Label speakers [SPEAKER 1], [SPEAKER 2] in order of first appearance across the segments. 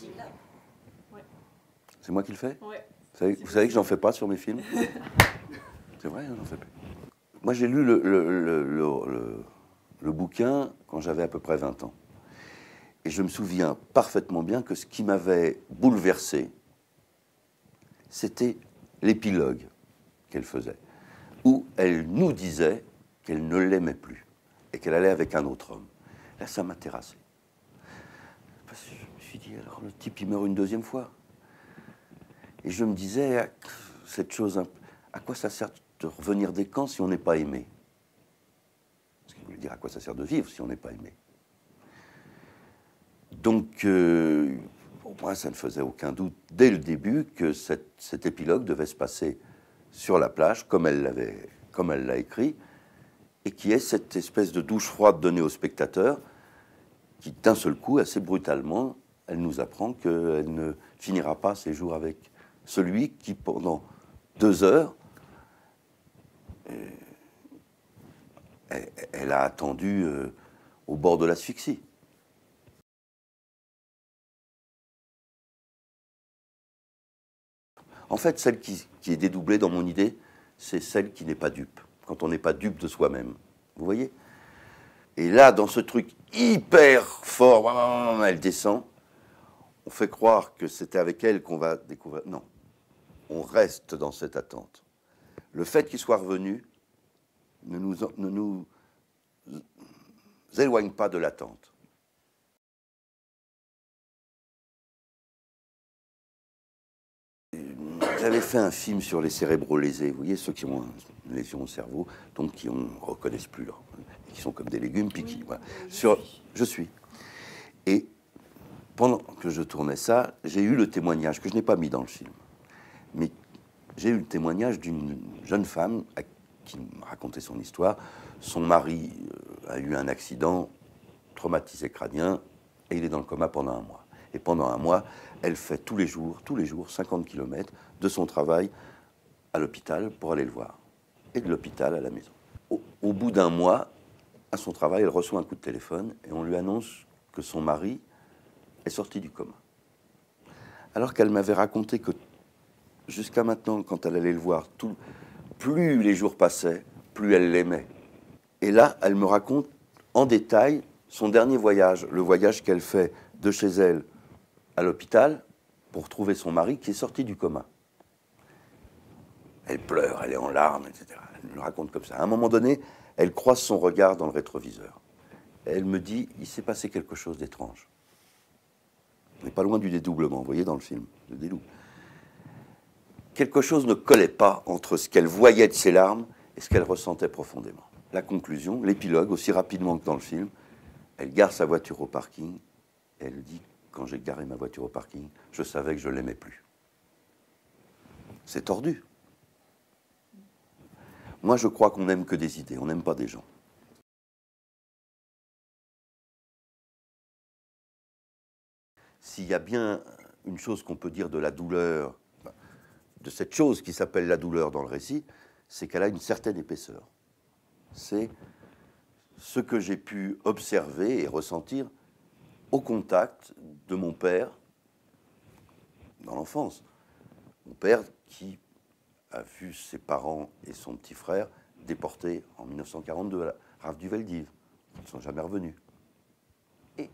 [SPEAKER 1] style-là. Ouais.
[SPEAKER 2] C'est moi qui le fais?
[SPEAKER 1] Ouais.
[SPEAKER 2] Vous savez que j'en fais pas sur mes films? C'est vrai, j'en fais pas. Moi, j'ai lu le bouquin quand j'avais à peu près 20 ans. Et je me souviens parfaitement bien que ce qui m'avait bouleversé, c'était l'épilogue qu'elle faisait, où elle nous disait qu'elle ne l'aimait plus et qu'elle allait avec un autre homme. Là, ça m'a terrassé. Parce que je me suis dit, alors le type, il meurt une deuxième fois. Et je me disais, cette chose, à quoi ça sert de revenir des camps si on n'est pas aimé? Ce qui voulait dire, à quoi ça sert de vivre si on n'est pas aimé? Donc, pour moi, ça ne faisait aucun doute dès le début que cet épilogue devait se passer sur la plage, comme elle l'a écrit, et qui est cette espèce de douche froide donnée au spectateur, qui d'un seul coup, assez brutalement, elle nous apprend qu'elle ne finira pas ses jours avec celui qui, pendant 2 heures, elle a attendu au bord de l'asphyxie. En fait, celle qui est dédoublée dans mon idée, c'est celle qui n'est pas dupe, quand on n'est pas dupe de soi-même. Vous voyez? Et là, dans ce truc hyper fort, elle descend, on fait croire que c'était avec elle qu'on va découvrir. Non, on reste dans cette attente. Le fait qu'il soit revenu ne nous éloigne pas de l'attente. J'avais fait un film sur les cérébraux lésés, vous voyez, ceux qui ont une lésion au cerveau, donc qui ne reconnaissent plus, qui sont comme des légumes, puis qui... Voilà. Je suis. Et pendant que je tournais ça, j'ai eu le témoignage, que je n'ai pas mis dans le film, mais j'ai eu le témoignage d'une jeune femme qui me racontait son histoire. Son mari a eu un accident traumatisé crânien, et il est dans le coma pendant 1 mois. Et pendant 1 mois, elle fait tous les jours, 50 km de son travail à l'hôpital pour aller le voir. Et de l'hôpital à la maison. Au bout d'1 mois, à son travail, elle reçoit un coup de téléphone et on lui annonce que son mari est sorti du coma. Alors qu'elle m'avait raconté que jusqu'à maintenant, quand elle allait le voir, plus les jours passaient, plus elle l'aimait. Et là, elle me raconte en détail son dernier voyage, le voyage qu'elle fait de chez elle à l'hôpital pour trouver son mari qui est sorti du coma. Elle pleure, elle est en larmes, etc. Elle me le raconte comme ça. À un moment donné, elle croise son regard dans le rétroviseur. Elle me dit, il s'est passé quelque chose d'étrange. On n'est pas loin du dédoublement, vous voyez, dans le film, le dédouble. Quelque chose ne collait pas entre ce qu'elle voyait de ses larmes et ce qu'elle ressentait profondément. La conclusion, l'épilogue, aussi rapidement que dans le film, elle gare sa voiture au parking, et elle dit, quand j'ai garé ma voiture au parking, je savais que je ne l'aimais plus. C'est tordu. Moi, je crois qu'on n'aime que des idées, on n'aime pas des gens. S'il y a bien une chose qu'on peut dire de la douleur, de cette chose qui s'appelle la douleur dans le récit, c'est qu'elle a une certaine épaisseur. C'est ce que j'ai pu observer et ressentir au contact de mon père dans l'enfance. Mon père qui a vu ses parents et son petit frère déportés en 1942 à la rafle du Veldiv. Ils ne sont jamais revenus. Et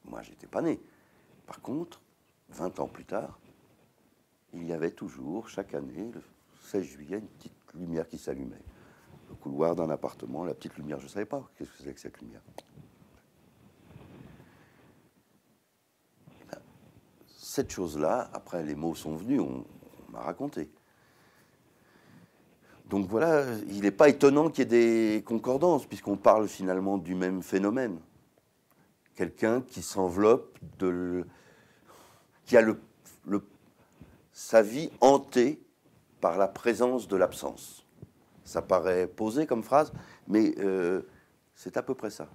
[SPEAKER 2] moi, j'étais pas né. Par contre, 20 ans plus tard, il y avait toujours, chaque année, le 16 juillet, une petite lumière qui s'allumait. Le couloir d'un appartement, la petite lumière, je ne savais pas qu'est-ce que c'était que cette lumière. Ben, cette chose-là, après les mots sont venus, on m'a raconté. Donc voilà, il n'est pas étonnant qu'il y ait des concordances, puisqu'on parle finalement du même phénomène. Quelqu'un qui s'enveloppe qui a sa vie hantée par la présence de l'absence. Ça paraît posé comme phrase, mais c'est à peu près ça.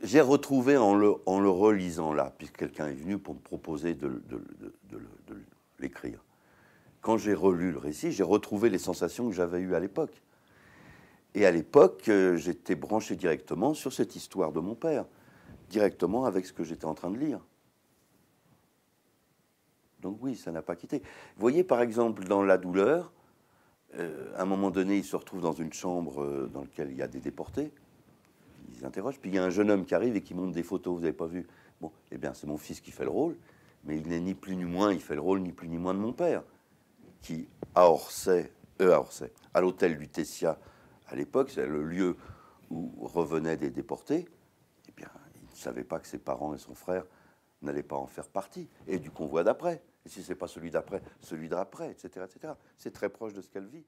[SPEAKER 2] J'ai retrouvé en le relisant là, puisque quelqu'un est venu pour me proposer de l'écrire. Quand j'ai relu le récit, j'ai retrouvé les sensations que j'avais eues à l'époque. Et à l'époque, j'étais branché directement sur cette histoire de mon père, directement avec ce que j'étais en train de lire. Donc oui, ça n'a pas quitté. Vous voyez, par exemple, dans La douleur, à un moment donné, il se retrouve dans une chambre dans laquelle il y a des déportés. Ils s'interrogent, puis il y a un jeune homme qui arrive et qui montre des photos, vous n'avez pas vu? Bon, eh bien, c'est mon fils qui fait le rôle, mais il n'est ni plus ni moins, il fait le rôle ni plus ni moins de mon père, qui, à Orsay, à l'hôtel du Tessia, à l'époque, c'est le lieu où revenaient des déportés, eh bien, il ne savait pas que ses parents et son frère n'allaient pas en faire partie, et du convoi d'après. Et si ce n'est pas celui d'après, celui d'après, etc., etc. C'est très proche de ce qu'elle vit.